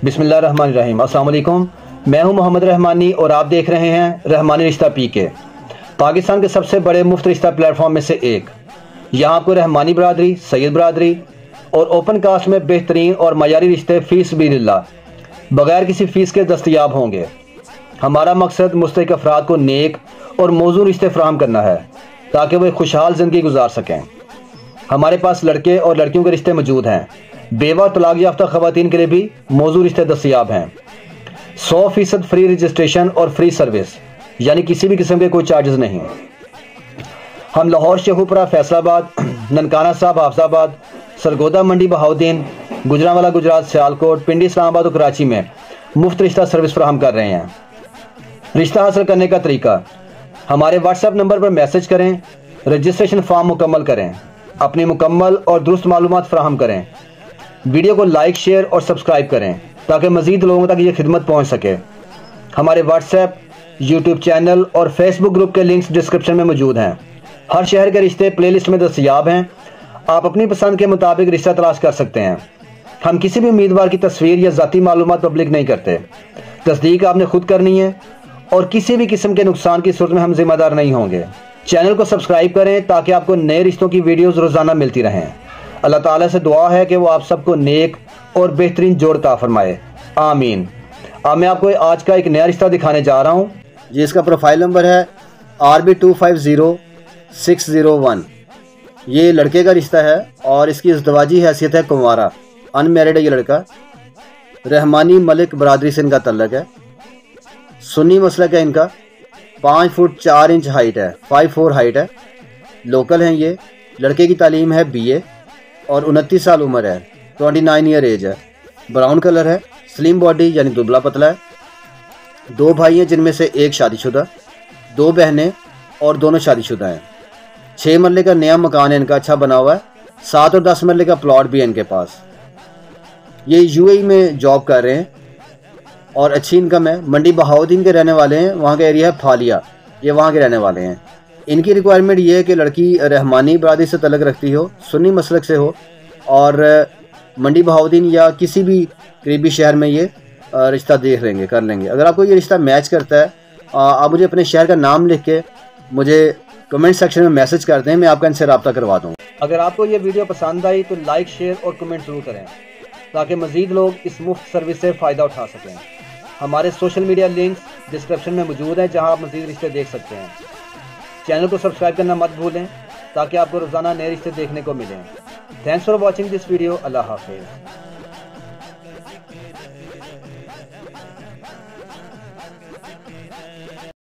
बिस्मिल्लाहिर्रहमानिर्रहीम। अस्सलाम वालेकुम। मैं हूं मोहम्मद रहमानी और आप देख रहे हैं रहमानी रिश्ता पीके, पाकिस्तान के सबसे बड़े मुफ्त रिश्ता प्लेटफॉर्म में से एक। यहां आपको रहमानी बरादरी, सैयद बरादरी और ओपन कास्ट में बेहतरीन और मयारी रिश्ते फीस बिल्लाह बगैर किसी फ़ीस के दस्तयाब होंगे। हमारा मकसद मुस्तहिक अफराद को नेक और मौजूद रिश्ते फराहम करना है ताकि वो एक खुशहाल ज़िंदगी गुजार सकें। हमारे पास लड़के और लड़कियों के रिश्ते मौजूद हैं। बेवा और तलाक याफ्ता ख़वातीन के लिए भी मौजूद रिश्ते दस्तयाब हैं। 100% फ्री रजिस्ट्रेशन और फ्री सर्विस, यानी किसी भी किस्म के कोई चार्जेस नहीं। हम लाहौर, शेखुपुरा, फैसलाबाद, ननकाना साहब, हाफजाबाद, सरगोदा, मंडी, बहाउद्दीन, गुजरांवाला, गुजरात, सियालकोट, पिंडी, इस्लामाबाद और कराची में मुफ्त रिश्ता सर्विस फराहम कर रहे हैं। रिश्ता हासिल करने का तरीका: हमारे व्हाट्सएप नंबर पर मैसेज करें, रजिस्ट्रेशन फॉर्म मुकम्मल करें, अपनी मुकम्मल और दुरुस्त मालूमात फराहम करें, वीडियो को लाइक, शेयर और सब्सक्राइब करें ताकि मज़ीद लोगों तक ये खिदमत पहुंच सके। हमारे व्हाट्सएप, यूट्यूब चैनल और फेसबुक ग्रुप के लिंक्स डिस्क्रिप्शन में मौजूद हैं। हर शहर के रिश्ते प्लेलिस्ट में दस्तयाब हैं। आप अपनी पसंद के मुताबिक रिश्ता तलाश कर सकते हैं। हम किसी भी उम्मीदवार की तस्वीर या ज़ाती मालूमात पब्लिक नहीं करते। तस्दीक आपने खुद करनी है और किसी भी किस्म के नुकसान की सूरत में हम जिम्मेदार नहीं होंगे। चैनल को सब्सक्राइब करें ताकि आपको नए रिश्तों की वीडियोस रोज़ाना मिलती रहें। अल्लाह ताला से दुआ है कि वो आप सबको नेक और बेहतरीन जोड़ अता फरमाए, आमीन। अब मैं आपको आज का एक नया रिश्ता दिखाने जा रहा हूँ। ये इसका प्रोफाइल नंबर है RB250601। ये लड़के का रिश्ता है और इसकी इज़्दवाजी हैसियत है कुंवारा, अनमैरिड है ये लड़का। रहमानी मलिक बरादरी से इनका तल्लक है। सुन्नी मसलक है इनका। 5 फुट 4 इंच हाइट है, 5'4" हाइट है। लोकल हैं ये। लड़के की तालीम है BA और 29 साल उम्र है, 29 ईयर एज है। ब्राउन कलर है, स्लिम बॉडी यानी दुबला पतला है। 2 भाई हैं जिनमें से एक शादीशुदा, 2 बहनें और दोनों शादीशुदा हैं। 6 मरले का नया मकान है इनका, अच्छा बना हुआ है। 7 और 10 मरले का प्लॉट भी है इनके पास। ये UAE में जॉब कर रहे हैं और अच्छी इनकम है। मंडी बहाउद्दीन के रहने वाले हैं, वहाँ का एरिया है फालिया, ये वहाँ के रहने वाले हैं। इनकी रिक्वायरमेंट ये है कि लड़की रहमानी बरादरी से तल्लक रखती हो, सुन्नी मसलक से हो और मंडी बहाउद्दीन या किसी भी करीबी शहर में ये रिश्ता देख लेंगे, कर लेंगे। अगर आपको ये रिश्ता मैच करता है, आप मुझे अपने शहर का नाम लिख के मुझे कमेंट सेक्शन में मैसेज कर दें, मैं आपका इनसे रब्ता करवा दूँगा। अगर आपको ये वीडियो पसंद आई तो लाइक, शेयर और कमेंट ज़रूर करें ताकि मज़ीद लोग इस मुफ्त सर्विस से फ़ायदा उठा सकें। हमारे सोशल मीडिया लिंक्स डिस्क्रिप्शन में मौजूद हैं जहां आप मज़ीद रिश्ते देख सकते हैं। चैनल को सब्सक्राइब करना मत भूलें ताकि आपको रोज़ाना नए रिश्ते देखने को मिलें। Thanks for watching this video. Allah हाफिज़।